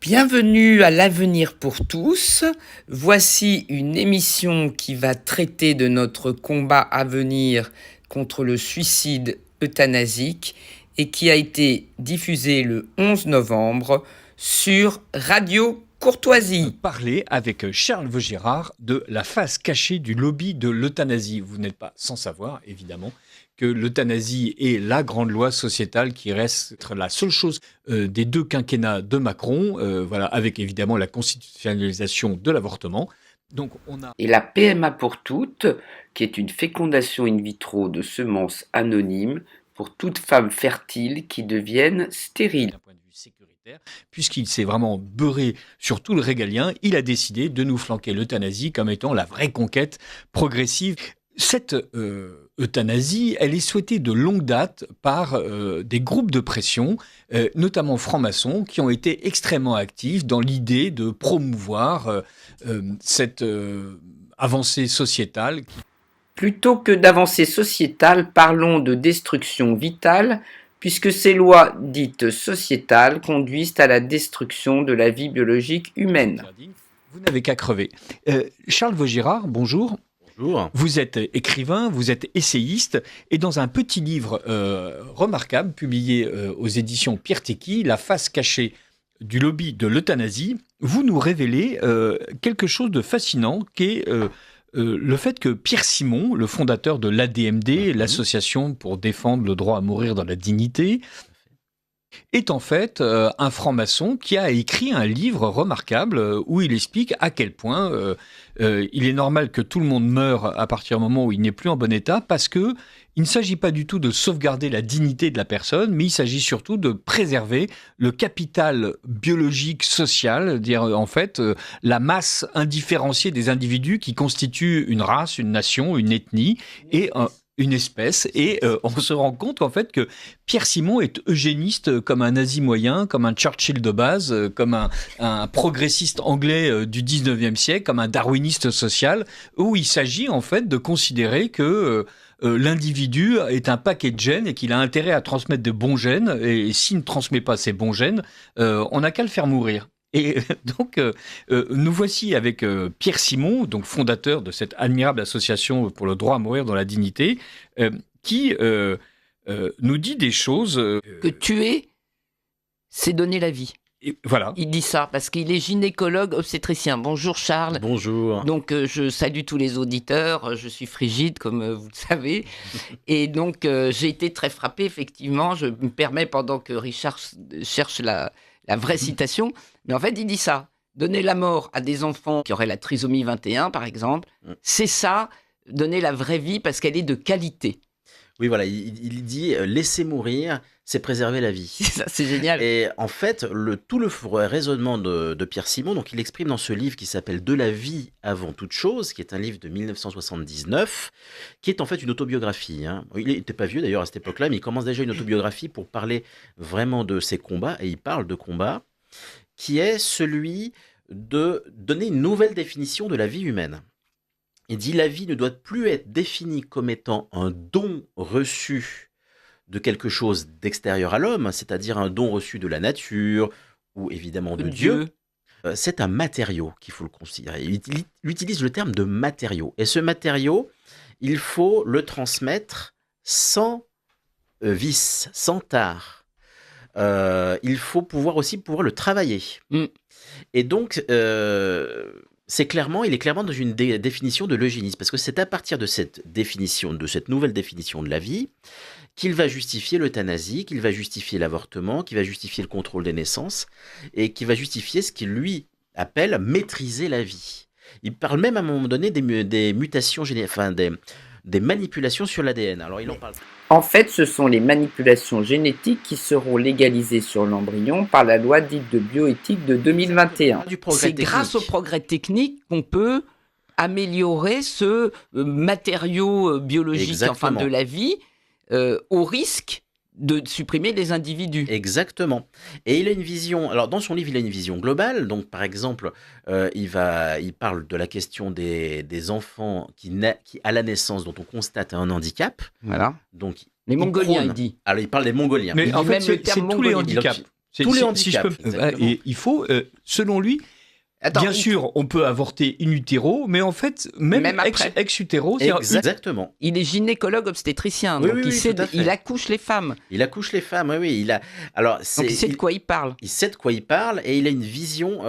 Bienvenue à l'Avenir pour tous. Voici une émission qui va traiter de notre combat à venir contre le suicide euthanasique et qui a été diffusée le 11 novembre sur Radio Courtoisie. Parler avec Charles Vaugirard de la face cachée du lobby de l'euthanasie. Vous n'êtes pas sans savoir, évidemment, que l'euthanasie est la grande loi sociétale qui reste la seule chose des deux quinquennats de Macron, avec évidemment la constitutionnalisation de l'avortement. Donc Et la PMA pour toutes, qui est une fécondation in vitro de semences anonymes pour toutes femmes fertiles qui deviennent stériles. D'un point de vue sécuritaire, puisqu'il s'est vraiment beurré sur tout le régalien, il a décidé de nous flanquer l'euthanasie comme étant la vraie conquête progressive. Cette euthanasie, elle est souhaitée de longue date par des groupes de pression, notamment francs-maçons, qui ont été extrêmement actifs dans l'idée de promouvoir cette avancée sociétale. Plutôt que d'avancée sociétale, parlons de destruction vitale, puisque ces lois dites sociétales conduisent à la destruction de la vie biologique humaine. Vous n'avez qu'à crever. Charles Vaugirard, bonjour. Bonjour. Vous êtes écrivain, vous êtes essayiste, et dans un petit livre remarquable, publié aux éditions Pierre Tecky, La face cachée du lobby de l'euthanasie, vous nous révélez quelque chose de fascinant qui est le fait que Pierre Simon, le fondateur de l'ADMD, l'association pour défendre le droit à mourir dans la dignité, est en fait un franc-maçon qui a écrit un livre remarquable où il explique à quel point il est normal que tout le monde meure à partir du moment où il n'est plus en bon état, parce que il ne s'agit pas du tout de sauvegarder la dignité de la personne, mais il s'agit surtout de préserver le capital biologique social, dire en fait la masse indifférenciée des individus qui constituent une race, une nation, une ethnie et une espèce, et on se rend compte en fait que Pierre Simon est eugéniste comme un nazi moyen, comme un Churchill de base, comme un progressiste anglais du 19e siècle, comme un darwiniste social, où il s'agit en fait de considérer que l'individu est un paquet de gènes et qu'il a intérêt à transmettre de bons gènes, et s'il ne transmet pas ces bons gènes, on n'a qu'à le faire mourir. Et donc, nous voici avec Pierre Simon, donc fondateur de cette admirable association pour le droit à mourir dans la dignité, qui nous dit des choses... Que tuer, c'est donner la vie. Et voilà. Il dit ça parce qu'il est gynécologue obstétricien. Bonjour Charles. Bonjour. Donc je salue tous les auditeurs. Je suis frigide comme vous le savez. Et donc j'ai été très frappé effectivement. Je me permets pendant que Richard cherche la vraie citation. Mais en fait il dit ça. Donner la mort à des enfants qui auraient la trisomie 21 par exemple, c'est ça, donner la vraie vie parce qu'elle est de qualité. Oui, voilà, il dit laisser mourir, c'est préserver la vie. Ça, c'est génial. Et en fait, tout le raisonnement de Pierre Simon, donc il exprime dans ce livre qui s'appelle De la vie avant toute chose, qui est un livre de 1979, qui est en fait une autobiographie. Il n'était pas vieux d'ailleurs à cette époque-là, mais il commence déjà une autobiographie pour parler vraiment de ses combats, et il parle de combats, qui est celui de donner une nouvelle définition de la vie humaine. Il dit la vie ne doit plus être définie comme étant un don reçu de quelque chose d'extérieur à l'homme, c'est-à-dire un don reçu de la nature ou évidemment de Dieu. C'est un matériau qu'il faut le considérer. Il utilise le terme de matériau. Et ce matériau, il faut le transmettre sans vice, sans tare. Il faut pouvoir le travailler. Et donc... il est clairement dans une définition de l'eugénisme, parce que c'est à partir de cette définition, de cette nouvelle définition de la vie, qu'il va justifier l'euthanasie, qu'il va justifier l'avortement, qu'il va justifier le contrôle des naissances, et qu'il va justifier ce qu'il lui appelle maîtriser la vie. Il parle même à un moment donné des mutations des manipulations sur l'ADN. Alors il en parle. En fait, ce sont les manipulations génétiques qui seront légalisées sur l'embryon par la loi dite de bioéthique de 2021. C'est grâce au progrès technique qu'on peut améliorer ce matériau biologique de la vie au risque de supprimer les individus. Exactement. Et il a une vision, alors dans son livre, il a une vision globale. Donc par exemple, il parle de la question des enfants qui à la naissance, dont on constate un handicap. Voilà. Donc, les Mongoliens, il dit. Alors il parle des Mongoliens. Mais en fait, c'est tous les handicaps. Tous les Si je handicaps. peux, Exactement. et il faut, selon lui, Attends, bien sûr, on peut avorter in utero, mais en fait, même Même après. ex utero, c'est-à-dire Exactement. il est gynécologue obstétricien, Oui, donc oui, il oui, sait, tout à fait. il accouche les femmes. Il accouche les femmes, oui, oui. Alors, Donc il sait de quoi il parle. il sait de quoi il parle et il a une vision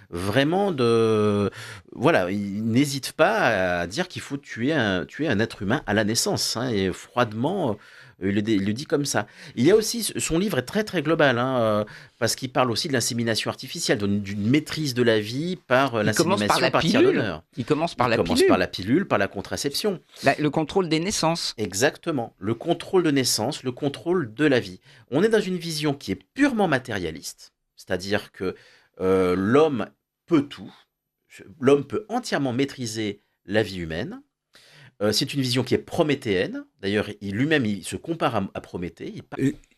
vraiment de... Voilà, il n'hésite pas à dire qu'il faut tuer un être humain à la naissance, hein, et froidement, il le dit comme ça. Il y a aussi, son livre est très très global, hein, parce qu'il parle aussi de l'insémination artificielle, d'une maîtrise de la vie par Il commence l'insémination par la par tiers pilule. donneur. Il commence par Il la commence pilule. par la pilule, par la contraception. Le contrôle des naissances. Exactement. Le contrôle de naissance, le contrôle de la vie. On est dans une vision qui est purement matérialiste, c'est-à-dire que l'homme peut tout, l'homme peut entièrement maîtriser la vie humaine. C'est une vision qui est prométhéenne. D'ailleurs, lui-même, il se compare à Prométhée.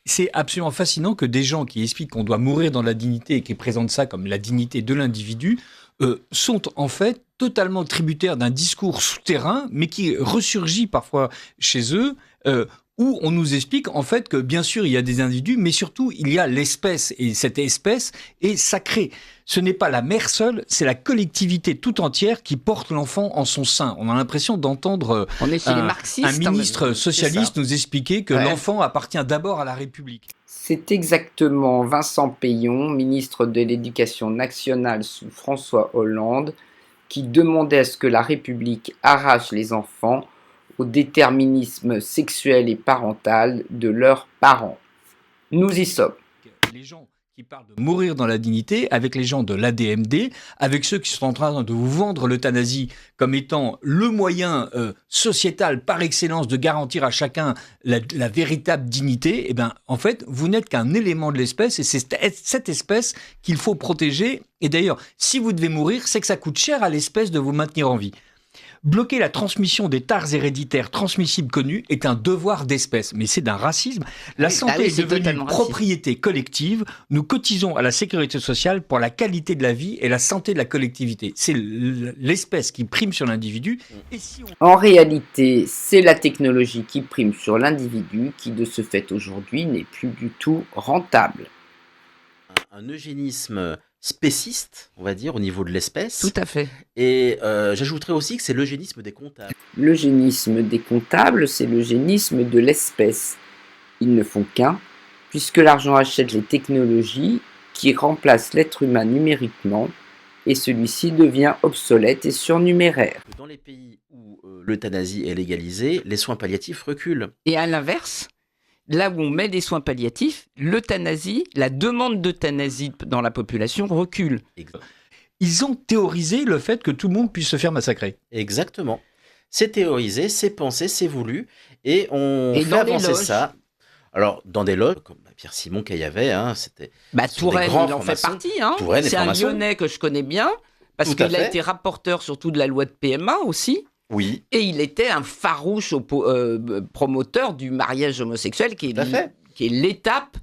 C'est absolument fascinant que des gens qui expliquent qu'on doit mourir dans la dignité et qui présentent ça comme la dignité de l'individu sont en fait totalement tributaires d'un discours souterrain, mais qui ressurgit parfois chez eux, où on nous explique en fait que bien sûr il y a des individus, mais surtout il y a l'espèce, et cette espèce est sacrée. Ce n'est pas la mère seule, c'est la collectivité tout entière qui porte l'enfant en son sein. On a l'impression d'entendre On est chez les marxistes. un ministre socialiste nous expliquer que Ouais. l'enfant appartient d'abord à la République. C'est exactement Vincent Peillon, ministre de l'Éducation nationale sous François Hollande, qui demandait à ce que la République arrache les enfants au déterminisme sexuel et parental de leurs parents. Nous y sommes. Les gens qui parlent de mourir dans la dignité, avec les gens de l'ADMD, avec ceux qui sont en train de vous vendre l'euthanasie comme étant le moyen sociétal par excellence de garantir à chacun la véritable dignité, eh ben, en fait, vous n'êtes qu'un élément de l'espèce et c'est cette espèce qu'il faut protéger. Et d'ailleurs, si vous devez mourir, c'est que ça coûte cher à l'espèce de vous maintenir en vie. Bloquer la transmission des tares héréditaires transmissibles connus est un devoir d'espèce, mais c'est d'un racisme. La santé est c'est devenue totalement raciste. propriété collective. Nous cotisons à la sécurité sociale pour la qualité de la vie et la santé de la collectivité. C'est l'espèce qui prime sur l'individu. Et si on... En réalité, c'est la technologie qui prime sur l'individu qui, de ce fait aujourd'hui, n'est plus du tout rentable. Un eugénisme spéciste, on va dire, au niveau de l'espèce. Tout à fait. Et j'ajouterais aussi que c'est l'eugénisme des comptables. L'eugénisme des comptables, c'est l'eugénisme de l'espèce. Ils ne font qu'un, puisque l'argent achète les technologies qui remplacent l'être humain numériquement, et celui-ci devient obsolète et surnuméraire. Dans les pays où l'euthanasie est légalisée, les soins palliatifs reculent. Et à l'inverse, là où on met des soins palliatifs, l'euthanasie, la demande d'euthanasie dans la population recule. Ils ont théorisé le fait que tout le monde puisse se faire massacrer. Exactement. C'est théorisé, c'est pensé, c'est voulu, et on Et fait dans les avancer loges. ça. Alors, dans des loges, comme Pierre Simon qu'il y avait, hein, c'était... Bah, Ce sont des Touraine, grands il en fait francs-maçons. partie. Hein. Touraine est C'est un franc-maçon. Lyonnais que je connais bien, parce Tout à qu'il a fait. été rapporteur surtout de la loi de PMA aussi. Oui, Et il était un farouche promoteur du mariage homosexuel, qui tout à fait. est l'étape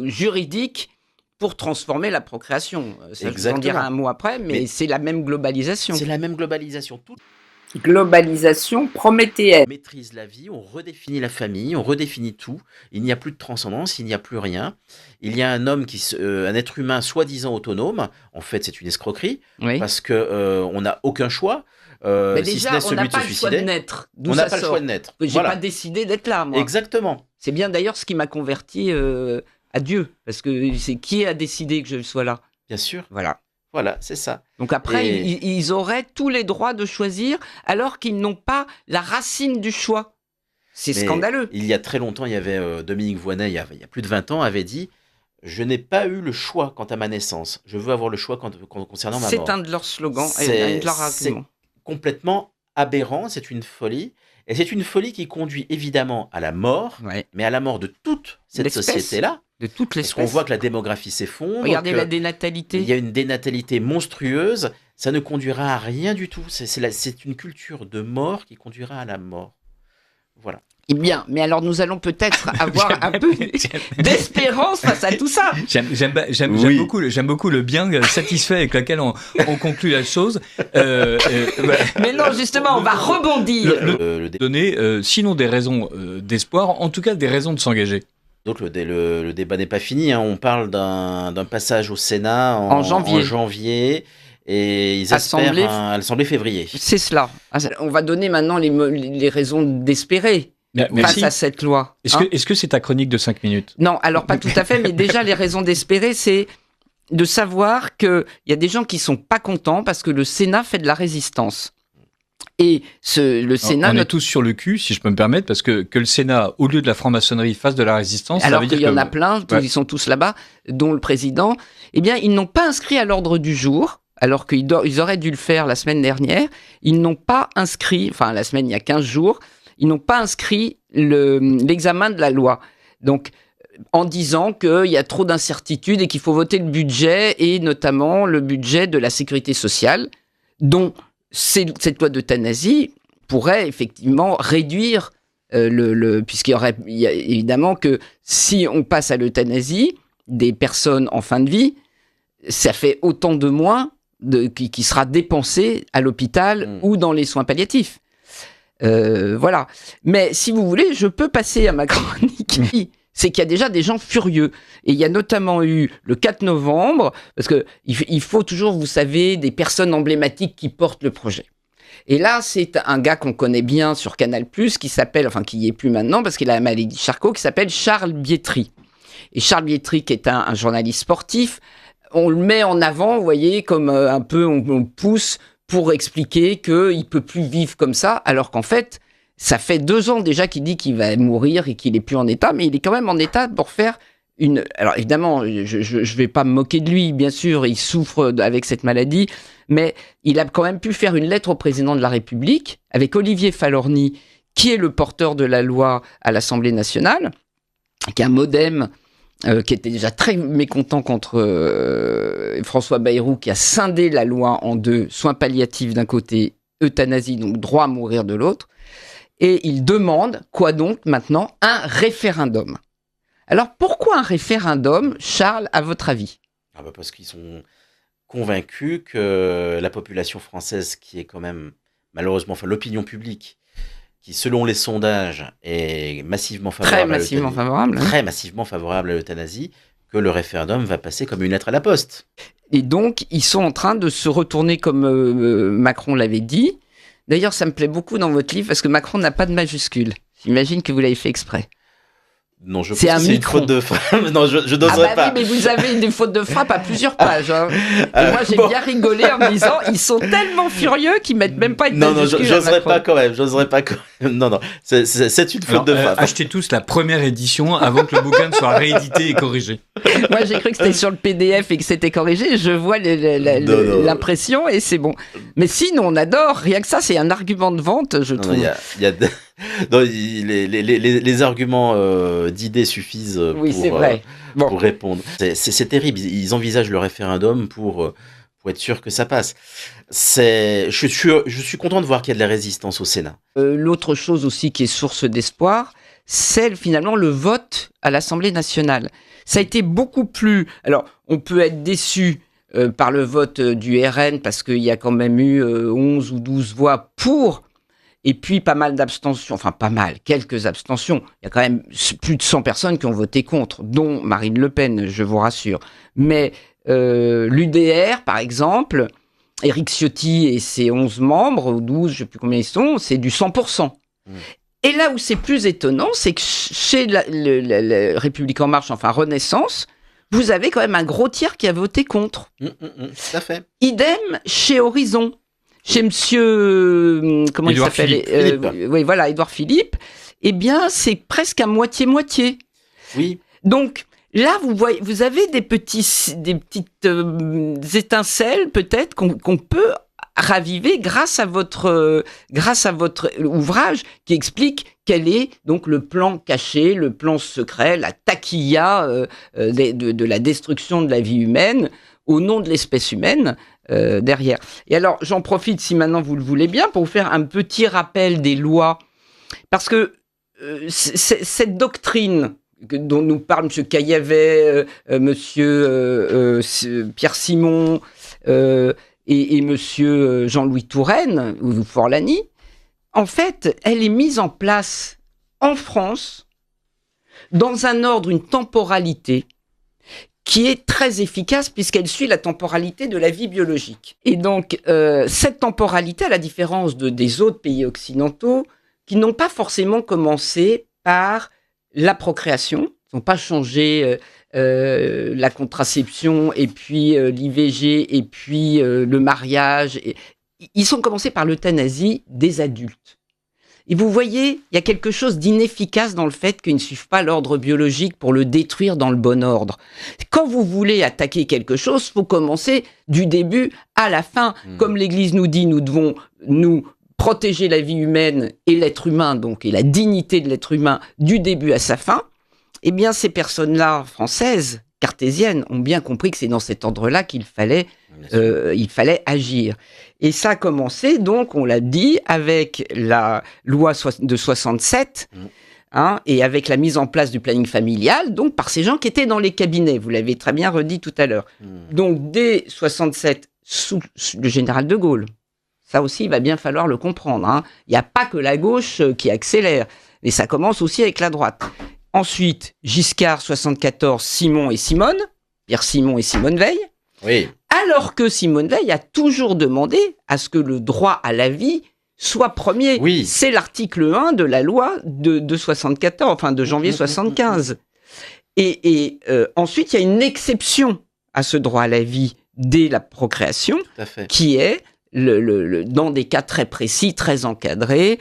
juridique pour transformer la procréation. Ça, je vous en Exactement. dirai un mot après, mais Mais- c'est la même globalisation. C'est la même globalisation. Tout Globalisation prométhéenne. maîtrise la vie, on redéfinit la famille, on redéfinit tout. Il n'y a plus de transcendance, il n'y a plus rien. Il y a un homme un être humain soi-disant autonome. En fait, c'est une escroquerie Oui. parce que on n'a aucun choix, Mais si déjà, ce n'est on celui n'a de se pas le choix de suicider. naître. D'où On ça n'a pas le sort. choix de naître. J'ai Voilà. pas décidé d'être là, moi. Exactement. C'est bien d'ailleurs ce qui m'a converti à Dieu, parce que c'est qui a décidé que je sois là. Bien sûr. Voilà. Voilà, c'est ça. Donc après, Et- ils auraient tous les droits de choisir, alors qu'ils n'ont pas la racine du choix. C'est Mais scandaleux. Il y a très longtemps, il y avait Dominique Voynet, il y a plus de 20 ans, avait dit « Je n'ai pas eu le choix quant à ma naissance. Je veux avoir le choix concernant ma mort. C'est un de leurs slogans, C'est- un de leurs c'est- arguments. » Complètement aberrant, c'est une folie. Et c'est une folie qui conduit évidemment à la mort, Ouais. mais à la mort de toute cette L'espèce. société-là. De toutes Parce qu'on l'espèce. voit que la démographie s'effondre. Regardez que la dénatalité. Il y a une dénatalité monstrueuse. Ça ne conduira à rien du tout. C'est une culture de mort qui conduira à la mort. Voilà. Eh bien, mais alors nous allons peut-être avoir un peu d'espérance face à tout ça. J'aime Oui. beaucoup le bien satisfait avec lequel on conclut la chose. Voilà. Mais non, justement, on va rebondir. Le- Le dé- Donner, sinon des raisons d'espoir, en tout cas des raisons de s'engager. Donc le débat n'est pas fini, hein. On parle d'un passage au Sénat En janvier. en janvier et ils espèrent à l'Assemblée février. C'est cela. On va donner maintenant les raisons d'espérer face à cette loi. Est-ce que c'est ta chronique de 5 minutes ? Non, alors pas tout à fait, mais déjà les raisons d'espérer, c'est de savoir qu'il y a des gens qui sont pas contents parce que le Sénat fait de la résistance. Et le Sénat... On est tous sur le cul, si je peux me permettre, parce que le Sénat, au lieu de la franc-maçonnerie, fasse de la résistance... Alors ça veut qu'il dire y en a plein, ils sont tous là-bas, dont le président, eh bien, ils n'ont pas inscrit à l'ordre du jour, alors qu'ils auraient dû le faire la semaine dernière, ils n'ont pas inscrit, enfin la semaine il y a 15 jours, ils n'ont pas inscrit l'examen de la loi. Donc, en disant qu'il y a trop d'incertitudes et qu'il faut voter le budget, et notamment le budget de la sécurité sociale, dont cette loi d'euthanasie pourrait effectivement réduire puisqu'il y a évidemment que si on passe à l'euthanasie des personnes en fin de vie, ça fait autant de moins qui sera dépensé à l'hôpital ou dans les soins palliatifs. Voilà. Mais si vous voulez, je peux passer à ma chronique. C'est qu'il y a déjà des gens furieux. Et il y a notamment eu le 4 novembre, parce qu'il faut toujours, vous savez, des personnes emblématiques qui portent le projet. Et là, c'est un gars qu'on connaît bien sur Canal+, qui s'appelle, enfin qui y est plus maintenant, parce qu'il a la maladie Charcot, qui s'appelle Charles Bietri. Et Charles Bietri, qui est un journaliste sportif, on le met en avant, vous voyez, comme un peu, on pousse pour expliquer qu'il ne peut plus vivre comme ça, alors qu'en fait, ça fait 2 ans déjà qu'il dit qu'il va mourir et qu'il n'est plus en état, mais il est quand même en état pour faire une... Alors évidemment, je ne vais pas me moquer de lui, bien sûr, il souffre avec cette maladie, mais il a quand même pu faire une lettre au président de la République, avec Olivier Falorni, qui est le porteur de la loi à l'Assemblée nationale, qui est un modem qui était déjà très mécontent contre François Bayrou, qui a scindé la loi en 2, soins palliatifs d'un côté, euthanasie, donc droit à mourir de l'autre. Et il demande, quoi donc maintenant, un référendum. Alors pourquoi un référendum, Charles, à votre avis ? Parce qu'ils sont convaincus que la population française, qui est quand même malheureusement, enfin l'opinion publique, qui selon les sondages est massivement favorable, très massivement favorable à l'euthanasie, que le référendum va passer comme une lettre à la poste. Et donc ils sont en train de se retourner comme Macron l'avait dit. D'ailleurs, ça me plaît beaucoup dans votre livre parce que Macron n'a pas de majuscule. J'imagine que vous l'avez fait exprès. Non, je pense que c'est une faute de frappe. Non, je n'oserais pas. Oui, mais vous avez des fautes de frappe à plusieurs pages. Hein. Et moi, j'ai bien rigolé en me disant, ils sont tellement furieux qu'ils mettent même pas une majuscule. Non, j'oserais pas quand même. Non, c'est une faute de frappe. Achetez tous la première édition avant que le bouquin ne soit réédité et corrigé. Moi, j'ai cru que c'était sur le PDF et que c'était corrigé. Je vois l'impression et c'est bon. Mais sinon, on adore. Rien que ça, c'est un argument de vente, je trouve. Les arguments d'idées suffisent pour répondre. C'est terrible. Ils envisagent le référendum pour être sûr que ça passe. Je suis content de voir qu'il y a de la résistance au Sénat. L'autre chose aussi qui est source d'espoir, c'est finalement le vote à l'Assemblée nationale. Ça a été beaucoup plus... Alors, on peut être déçu par le vote du RN parce qu'il y a quand même eu 11 ou 12 voix pour... Et puis, pas mal d'abstentions, enfin pas mal, quelques abstentions. Il y a quand même plus de 100 personnes qui ont voté contre, dont Marine Le Pen, je vous rassure. Mais l'UDR, par exemple, Éric Ciotti et ses 11 membres, ou 12, je ne sais plus combien ils sont, c'est du 100%. Et là où c'est plus étonnant, c'est que chez la République En Marche, enfin Renaissance, vous avez quand même un gros tiers qui a voté contre. Tout à fait. Idem chez Horizon. Chez monsieur, comment Édouard il s'appelle oui, voilà, Édouard Philippe. Eh bien, c'est presque à moitié-moitié. Oui. Donc, là, vous avez des petites étincelles, peut-être, qu'on peut raviver grâce à votre ouvrage qui explique quel est donc le plan caché, le plan secret, la taquilla de la destruction de la vie humaine au nom de l'espèce humaine. Derrière. Et alors, j'en profite, si maintenant vous le voulez bien, pour vous faire un petit rappel des lois. Parce que cette doctrine dont nous parle M. Caillavet, M. Pierre Simon et M. Jean-Louis Touraine, ou Forlani, en fait, elle est mise en place en France dans un ordre, une temporalité qui est très efficace puisqu'elle suit la temporalité de la vie biologique. Et donc, cette temporalité, à la différence des autres pays occidentaux, qui n'ont pas forcément commencé par la procréation, ils n'ont pas changé la contraception et puis l'IVG et puis le mariage. Ils ont commencé par l'euthanasie des adultes. Et vous voyez, il y a quelque chose d'inefficace dans le fait qu'ils ne suivent pas l'ordre biologique pour le détruire dans le bon ordre. Quand vous voulez attaquer quelque chose, il faut commencer du début à la fin. Comme l'Église nous dit, nous devons nous protéger la vie humaine et l'être humain, donc, et la dignité de l'être humain du début à sa fin. Eh bien, ces personnes-là, françaises, cartésiennes, ont bien compris que c'est dans cet ordre-là qu'il fallait agir. Et ça a commencé, donc, on l'a dit, avec la loi de 67, et avec la mise en place du planning familial, donc par ces gens qui étaient dans les cabinets. Vous l'avez très bien redit tout à l'heure. Donc, dès 67, sous le général de Gaulle, ça aussi, il va bien falloir le comprendre. Il n'y a pas que la gauche qui accélère, mais ça commence aussi avec la droite. Ensuite, Giscard, 74, Simon et Simone, Pierre Simon et Simone Veil. Oui. Alors que Simone Veil a toujours demandé à ce que le droit à la vie soit premier. Oui. C'est l'article 1 de la loi de 74, enfin de janvier 75. Et ensuite, il y a une exception à ce droit à la vie dès la procréation, Tout à fait. qui est, dans des cas très précis, très encadrés,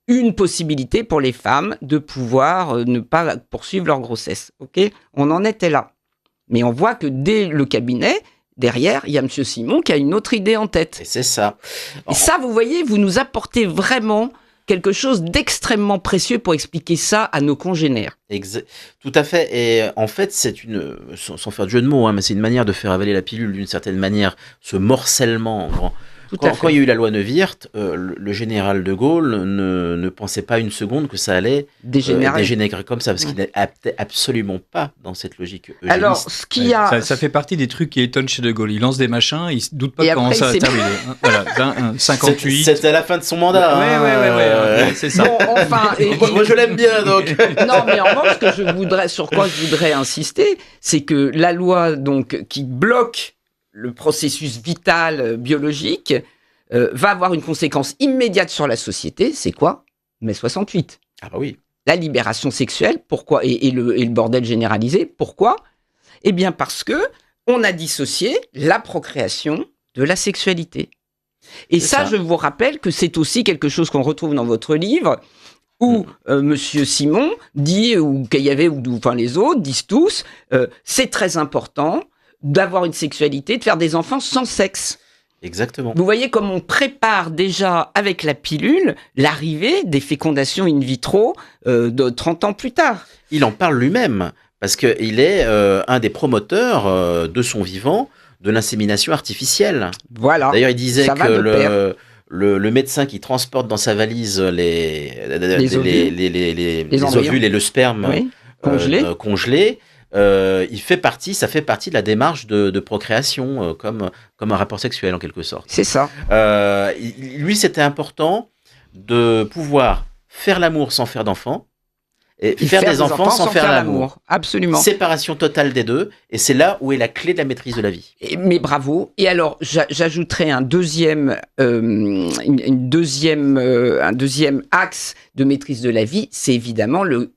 une possibilité pour les femmes de pouvoir ne pas poursuivre leur grossesse. Okay, on en était là. Mais on voit que dès le cabinet, derrière, il y a M. Simon qui a une autre idée en tête. Et c'est ça. Et ça, vous voyez, vous nous apportez vraiment quelque chose d'extrêmement précieux pour expliquer ça à nos congénères. Tout à fait. Et en fait, c'est sans faire de jeu de mots, mais c'est une manière de faire avaler la pilule d'une certaine manière, ce morcellement. Quand il y a eu la loi Neuwirth, le général de Gaulle ne pensait pas une seconde que ça allait dégénérer comme ça, parce qu'il n'était absolument pas dans cette logique eugéniste. Alors, ce qu'il y a... ça fait partie des trucs qui étonnent chez de Gaulle. Il lance des machins, il ne se doute pas comment ça va terminer. Voilà, 58. C'était à la fin de son mandat. Ouais, c'est ça. Bon, enfin, moi, je l'aime bien, donc. Non, mais en revanche, sur quoi je voudrais insister, c'est que la loi donc, qui bloque le processus vital biologique va avoir une conséquence immédiate sur la société. C'est quoi ? Mai 68. Ah bah oui. La libération sexuelle, pourquoi ? Et le bordel généralisé, pourquoi ? Eh bien parce que on a dissocié la procréation de la sexualité. Et ça, je vous rappelle que c'est aussi quelque chose qu'on retrouve dans votre livre, où Monsieur Simon dit, ou Caillavet, enfin les autres disent tous, c'est très important d'avoir une sexualité, de faire des enfants sans sexe. Exactement. Vous voyez comme on prépare déjà avec la pilule l'arrivée des fécondations in vitro de 30 ans plus tard. Il en parle lui-même, parce qu'il est un des promoteurs de son vivant de l'insémination artificielle. Voilà. D'ailleurs, il disait que le médecin qui transporte dans sa valise les ovules et le sperme congelés, ça fait partie de la démarche de procréation, comme un rapport sexuel en quelque sorte. C'est ça. Lui, c'était important de pouvoir faire l'amour sans faire d'enfant et faire des enfants sans faire l'amour. Absolument. Séparation totale des deux, et c'est là où est la clé de la maîtrise de la vie. Mais bravo. Et alors, j'ajouterais un deuxième axe de maîtrise de la vie, c'est évidemment le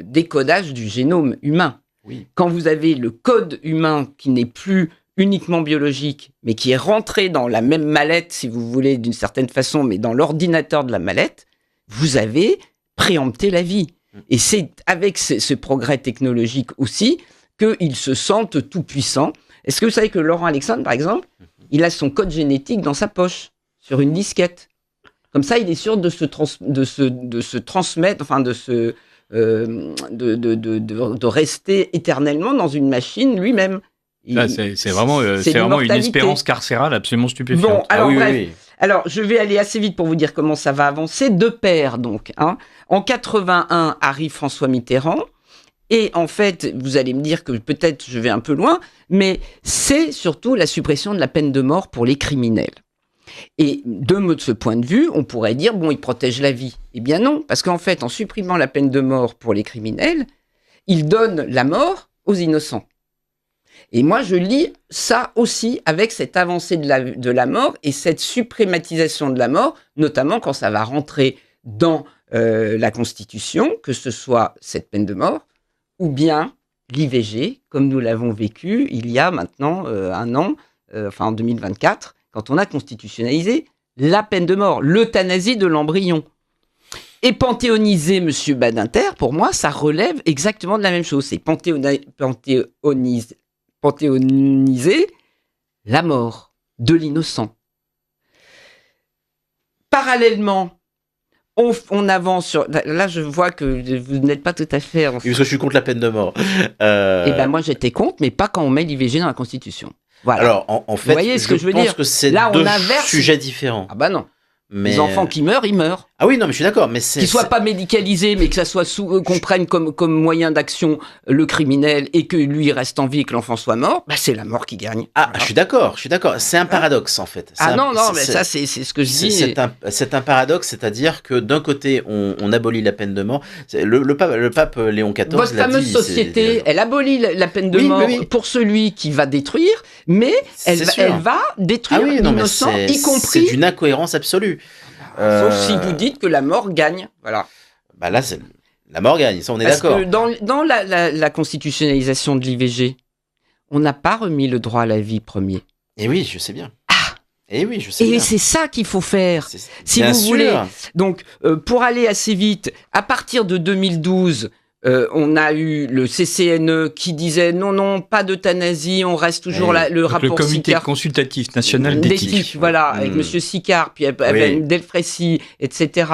décodage du génome humain. Oui. Quand vous avez le code humain qui n'est plus uniquement biologique, mais qui est rentré dans la même mallette, si vous voulez, d'une certaine façon, mais dans l'ordinateur de la mallette, vous avez préempté la vie. Et c'est avec ce progrès technologique aussi qu'ils se sentent tout-puissants. Est-ce que vous savez que Laurent Alexandre, par exemple, il a son code génétique dans sa poche, sur une disquette. Comme ça, il est sûr de se transmettre, enfin de rester éternellement dans une machine lui-même. C'est vraiment une espérance carcérale absolument stupéfiante. Bon, alors bref. Alors, je vais aller assez vite pour vous dire comment ça va avancer. De pair, donc. En 81, arrive François Mitterrand. Et en fait, vous allez me dire que peut-être je vais un peu loin, mais c'est surtout la suppression de la peine de mort pour les criminels. Et de ce point de vue, on pourrait dire, bon, il protège la vie. Eh bien non, parce qu'en fait, en supprimant la peine de mort pour les criminels, il donne la mort aux innocents. Et moi, je lis ça aussi avec cette avancée de la mort et cette suprématisation de la mort, notamment quand ça va rentrer dans la Constitution, que ce soit cette peine de mort, ou bien l'IVG, comme nous l'avons vécu il y a maintenant un an, en 2024, quand on a constitutionnalisé la peine de mort, l'euthanasie de l'embryon. Et panthéoniser M. Badinter, pour moi, ça relève exactement de la même chose. C'est panthéoniser la mort de l'innocent. Parallèlement, on avance sur... Là, je vois que vous n'êtes pas tout à fait... Oui, parce que je suis contre la peine de mort. Eh ben moi, j'étais contre, mais pas quand on met l'IVG dans la Constitution. Voilà. Alors, en fait, vous voyez ce que je veux dire? que c'est là, deux on inverse... sujets différents. Ah bah non. Mais... Les enfants qui meurent, ils meurent. Ah oui, non, mais je suis d'accord. Mais qu'ils ne soient pas médicalisés, mais que ça soit qu'on prenne comme moyen d'action le criminel et que lui il reste en vie et que l'enfant soit mort, bah c'est la mort qui gagne. Ah, voilà. Je suis d'accord. C'est un paradoxe, en fait. Non, mais ça, c'est ce que je dis. C'est un paradoxe, c'est-à-dire que d'un côté, on abolit la peine de mort. Le pape Léon XIV Votre fameuse société, elle abolit la peine de mort pour celui qui va détruire, mais elle va détruire l'innocent, y compris... C'est d'une incohérence absolue. Sauf si vous dites que la mort gagne. Voilà. Bah là, la mort gagne, ça on est d'accord. Parce que dans la constitutionnalisation de l'IVG, on n'a pas remis le droit à la vie premier. Et oui, je sais bien. Et c'est ça qu'il faut faire. Si vous voulez. Donc, pour aller assez vite, à partir de 2012... on a eu le CCNE qui disait non, pas d'euthanasie, on reste toujours le rapport le comité Sicard, consultatif national d'éthique. Voilà, avec Monsieur Sicard, puis avec Delfrécy, etc.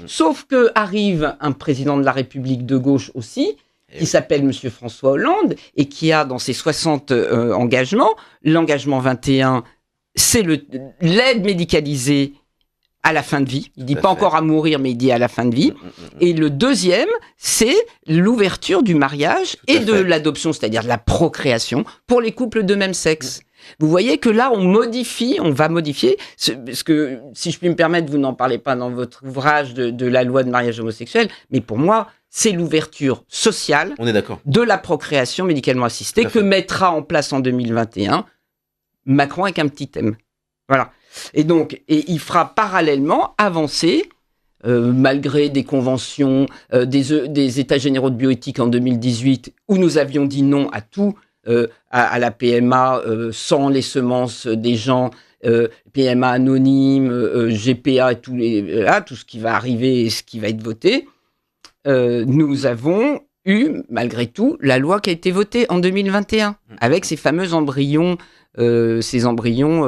Sauf que arrive un président de la République de gauche aussi, qui s'appelle Monsieur François Hollande, et qui a dans ses 60 engagements, l'engagement 21, c'est l'aide médicalisée à la fin de vie. Il dit pas encore à mourir, mais il dit à la fin de vie. Et le deuxième, c'est l'ouverture du mariage et de l'adoption, c'est-à-dire de la procréation, pour les couples de même sexe. Vous voyez que là, on va modifier, parce que, si je puis me permettre, vous n'en parlez pas dans votre ouvrage de la loi de mariage homosexuel, mais pour moi, c'est l'ouverture sociale de la procréation médicalement assistée que mettra en place en 2021 Macron avec un petit M. Voilà. Et il fera parallèlement avancer, malgré des conventions, des états généraux de bioéthique en 2018, où nous avions dit non à tout, à la PMA sans les semences des gens, PMA anonyme, GPA, et tout ce qui va arriver et ce qui va être voté. Nous avons eu, malgré tout, la loi qui a été votée en 2021, avec ces fameux embryons,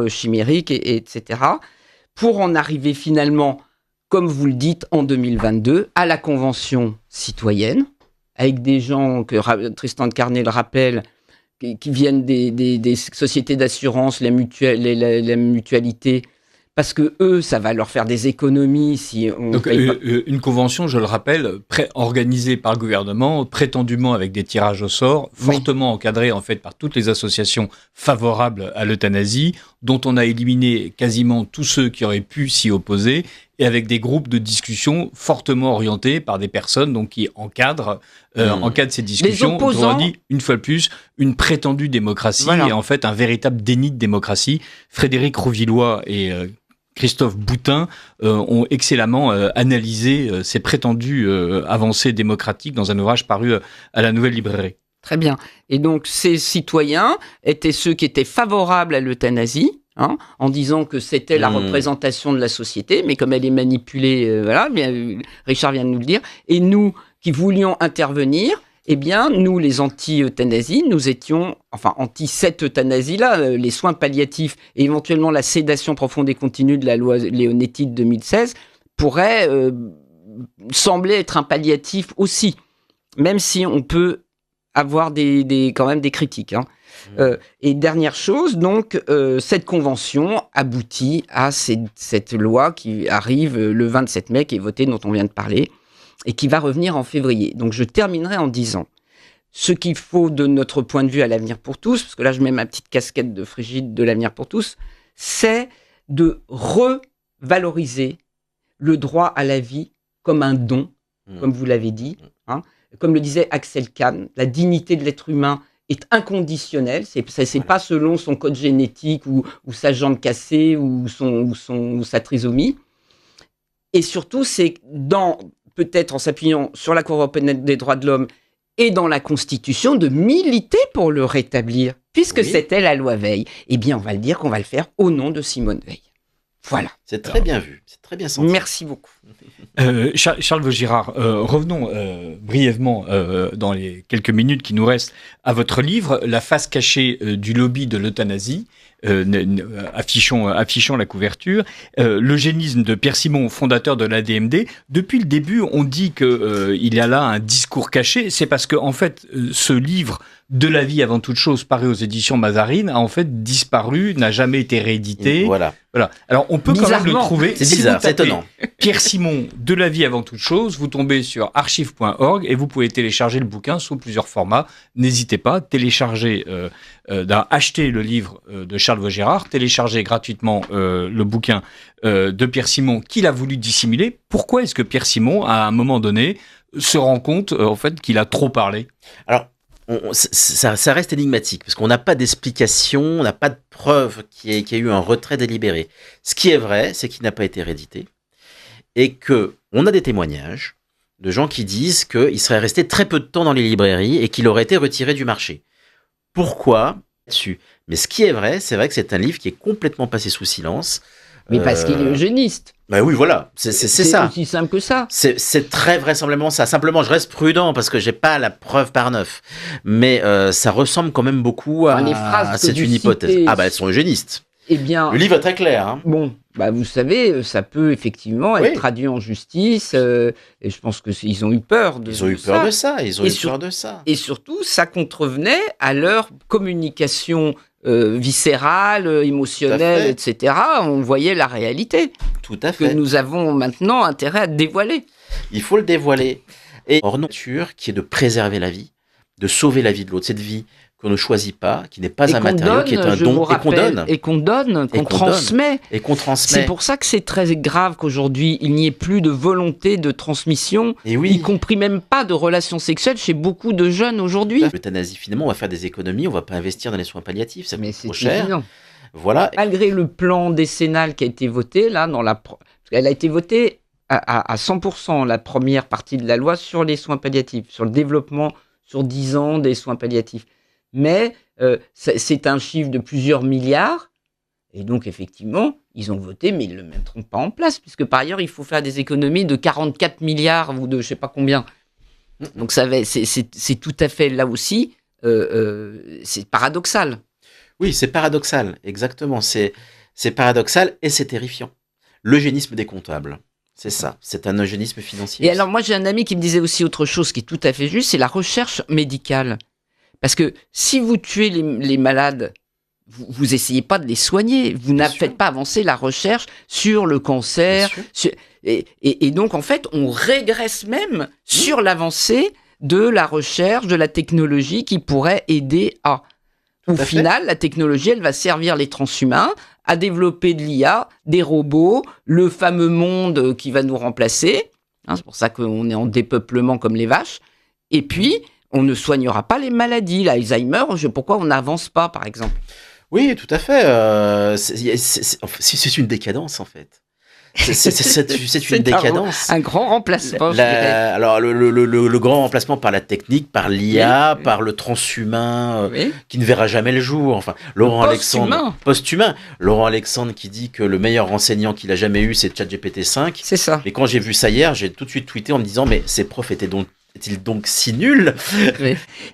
chimériques, etc., pour en arriver finalement, comme vous le dites, en 2022, à la Convention citoyenne, avec des gens que Tristan de Carnet le rappelle, qui viennent des sociétés d'assurance, la mutualité, parce que eux, ça va leur faire des économies si on... Donc, une convention, je le rappelle, organisée par le gouvernement, prétendument avec des tirages au sort, fortement encadrée en fait par toutes les associations favorables à l'euthanasie, dont on a éliminé quasiment tous ceux qui auraient pu s'y opposer, et avec des groupes de discussion fortement orientés par des personnes donc, qui encadrent ces discussions. Les opposants... On dit, une fois de plus, une prétendue démocratie et en fait un véritable déni de démocratie. Frédéric Rouvillois et Christophe Boutin ont excellemment analysé ces prétendues avancées démocratiques dans un ouvrage paru à la Nouvelle Librairie. Très bien. Et donc, ces citoyens étaient ceux qui étaient favorables à l'euthanasie, en disant que c'était la représentation de la société, mais comme elle est manipulée, Richard vient de nous le dire, et nous qui voulions intervenir, eh bien, nous, les anti-euthanasie, nous étions, anti cette euthanasie-là, les soins palliatifs et éventuellement la sédation profonde et continue de la loi Leonetti de 2016 pourrait sembler être un palliatif aussi, même si on peut avoir quand même des critiques. Et dernière chose, donc, cette convention aboutit à cette loi qui arrive le 27 mai, qui est votée, dont on vient de parler, et qui va revenir en février. Donc, je terminerai en disant ce qu'il faut de notre point de vue à l'avenir pour tous, parce que là, je mets ma petite casquette de Frigide de l'avenir pour tous, c'est de revaloriser le droit à la vie comme un don, comme vous l'avez dit. Hein. Comme le disait Axel Kahn, la dignité de l'être humain est inconditionnelle. C'est pas selon son code génétique ou sa jambe cassée ou sa trisomie. Et surtout, c'est peut-être en s'appuyant sur la Cour européenne des droits de l'homme et dans la Constitution, de militer pour le rétablir, puisque c'était la loi Veil. Eh bien, on va le dire qu'on va le faire au nom de Simone Veil. Voilà. C'est très bien vu, c'est très bien senti. Merci beaucoup. Charles Vaugirard, revenons brièvement dans les quelques minutes qui nous restent à votre livre, La face cachée du lobby de l'euthanasie. Affichons la couverture. L'eugénisme de Pierre Simon, fondateur de l'ADMD. Depuis le début, on dit que il y a là un discours caché. C'est parce que en fait, ce livre de la vie avant toute chose, paru aux éditions Mazarine, a en fait disparu, n'a jamais été réédité. Voilà. Alors on peut quand même le trouver. C'est bizarre, c'est étonnant. Pierre Simon, de la vie avant toute chose, vous tombez sur archive.org et vous pouvez télécharger le bouquin sous plusieurs formats. N'hésitez pas, achetez le livre de Charles Vaugirard, téléchargez gratuitement le bouquin de Pierre Simon qu'il a voulu dissimuler. Pourquoi est-ce que Pierre Simon, à un moment donné, se rend compte en fait qu'il a trop parlé ? Alors, ça reste énigmatique, parce qu'on n'a pas d'explication, on n'a pas de preuve qu'il y ait eu un retrait délibéré. Ce qui est vrai, c'est qu'il n'a pas été réédité, et qu'on a des témoignages de gens qui disent qu'il serait resté très peu de temps dans les librairies et qu'il aurait été retiré du marché. Pourquoi ? Dessus. Mais ce qui est vrai, c'est vrai que c'est un livre qui est complètement passé sous silence. Mais parce qu'il est eugéniste. Ben oui, voilà, c'est ça. C'est aussi simple que ça. C'est très vraisemblablement ça. Simplement, je reste prudent parce que j'ai pas la preuve par neuf. Mais ça ressemble quand même beaucoup à les phrases c'est une hypothèse. Ah bah elles sont eugénistes. Eh bien, le livre est très clair. Hein. Bon, bah vous savez, ça peut effectivement être traduit en justice. Et je pense qu'ils ont eu peur de ça. Ils ont eu peur de ça. Ils ont eu peur de ça. Et surtout, ça contrevenait à leur communication viscérale, émotionnelle, etc. On voyait la réalité. Tout à fait. Que nous avons maintenant intérêt à dévoiler. Il faut le dévoiler. Et hors nature, qui est de préserver la vie, de sauver la vie de l'autre, cette vie qu'on ne choisit pas, qui n'est pas un matériau, qui est un don, et qu'on donne. Et qu'on donne, qu'on transmet. Et qu'on transmet. C'est pour ça que c'est très grave qu'aujourd'hui, il n'y ait plus de volonté de transmission, y compris même pas de relations sexuelles chez beaucoup de jeunes aujourd'hui. L'euthanasie, finalement, on va faire des économies, on va pas investir dans les soins palliatifs, ça coûte trop cher. Évident. Voilà. Malgré le plan décennal qui a été voté, là, elle a été votée à 100%, la première partie de la loi, sur les soins palliatifs, sur le développement sur 10 ans des soins palliatifs. Mais c'est un chiffre de plusieurs milliards. Et donc, effectivement, ils ont voté, mais ils ne le mettront pas en place, puisque par ailleurs, il faut faire des économies de 44 milliards ou de je ne sais pas combien. Donc, c'est tout à fait, là aussi, c'est paradoxal. Oui, c'est paradoxal, exactement. C'est paradoxal et c'est terrifiant. L'eugénisme des comptables. C'est ça, c'est un eugénisme financier. Et alors, moi, j'ai un ami qui me disait aussi autre chose qui est tout à fait juste, c'est la recherche médicale. Parce que si vous tuez les malades, vous essayez pas de les soigner. Vous ne faites pas avancer la recherche sur le cancer. Et donc, en fait, on régresse même sur l'avancée de la recherche, de la technologie qui pourrait aider à... Au final, la technologie, elle va servir les transhumains à développer de l'IA, des robots, le fameux monde qui va nous remplacer. Hein, c'est pour ça qu'on est en dépeuplement comme les vaches. Et puis... on ne soignera pas les maladies. L'Alzheimer, pourquoi on n'avance pas, par exemple ? Oui, tout à fait. C'est une décadence, en fait. C'est une décadence. Un grand remplacement, je dirais. Alors, le grand remplacement par la technique, par l'IA, par le transhumain, qui ne verra jamais le jour. Enfin, Laurent Alexandre, post-humain. Laurent Alexandre qui dit que le meilleur enseignant qu'il a jamais eu, c'est ChatGPT 5. C'est ça. Et quand j'ai vu ça hier, j'ai tout de suite tweeté en me disant, mais ces profs est-il donc si nul ?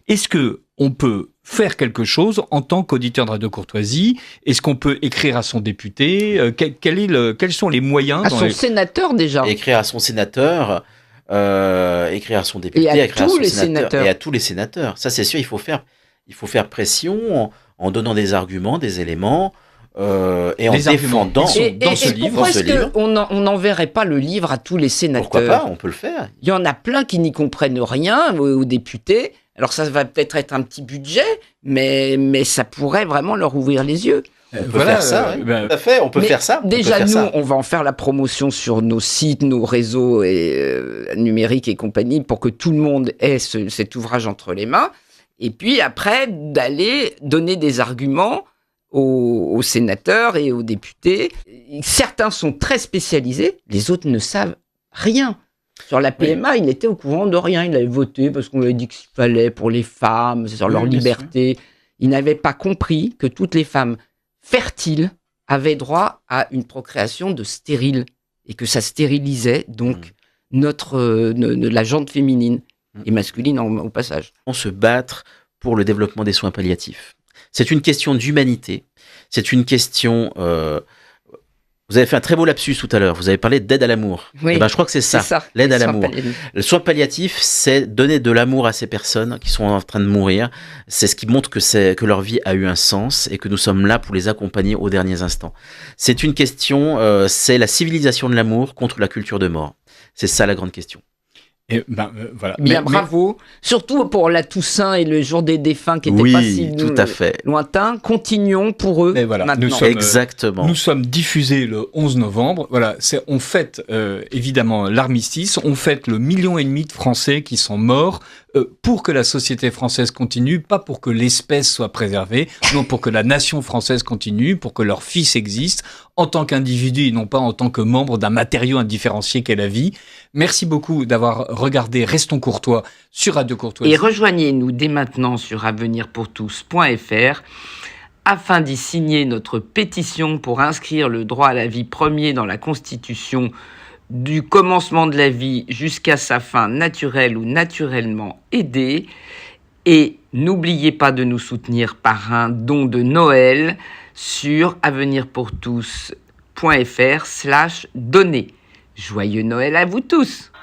Est-ce que on peut faire quelque chose en tant qu'auditeur de Radio Courtoisie ? Est-ce qu'on peut écrire à son député ? Quels sont les moyens ? À son sénateur, déjà. Écrire à son sénateur, écrire à son député, et à écrire tous à son les sénateur. Et à tous les sénateurs. Ça, c'est sûr, il faut faire pression en donnant des arguments, des éléments... et en défendant dans ce livre. Pourquoi est-ce qu'on n'enverrait pas le livre à tous les sénateurs ? Pourquoi pas ? On peut le faire. Il y en a plein qui n'y comprennent rien aux députés. Alors ça va peut-être être un petit budget, mais ça pourrait vraiment leur ouvrir les yeux. On peut faire ça, tout à fait, on peut faire ça. Déjà, on va en faire la promotion sur nos sites, nos réseaux numériques et compagnie pour que tout le monde ait cet ouvrage entre les mains. Et puis après, d'aller donner des arguments aux sénateurs et aux députés. Certains sont très spécialisés, les autres ne savent rien. Sur la PMA, il était au courant de rien. Il avait voté parce qu'on lui a dit qu'il fallait pour les femmes, sur leur liberté. Il n'avait pas compris que toutes les femmes fertiles avaient droit à une procréation de stérile et que ça stérilisait donc la jante féminine et masculine au passage. On se battre pour le développement des soins palliatifs. C'est une question d'humanité. C'est une question... Vous avez fait un très beau lapsus tout à l'heure. Vous avez parlé d'aide à l'amour. Oui, je crois que c'est ça, l'aide à l'amour. Le soin palliatif, c'est donner de l'amour à ces personnes qui sont en train de mourir. C'est ce qui montre que leur vie a eu un sens et que nous sommes là pour les accompagner aux derniers instants. C'est une question, c'est la civilisation de l'amour contre la culture de mort. C'est ça la grande question. Et voilà. Bien, bravo. Surtout pour la Toussaint et le jour des défunts qui n'étaient pas si tout à fait. lointains. Continuons pour eux maintenant. Exactement. Nous sommes diffusés le 11 novembre. Voilà, on fête évidemment l'armistice. On fête le 1,5 million de Français qui sont morts pour que la société française continue, pas pour que l'espèce soit préservée, non pour que la nation française continue, pour que leur fils existe en tant qu'individu et non pas en tant que membre d'un matériau indifférencié qu'est la vie. Merci beaucoup d'avoir regardé Restons courtois sur Radio Courtoisie. Et rejoignez-nous dès maintenant sur avenirpourtous.fr afin d'y signer notre pétition pour inscrire le droit à la vie premier dans la Constitution du commencement de la vie jusqu'à sa fin naturelle ou naturellement aidée. Et n'oubliez pas de nous soutenir par un don de Noël sur avenirpourtous.fr/donner. Joyeux Noël à vous tous!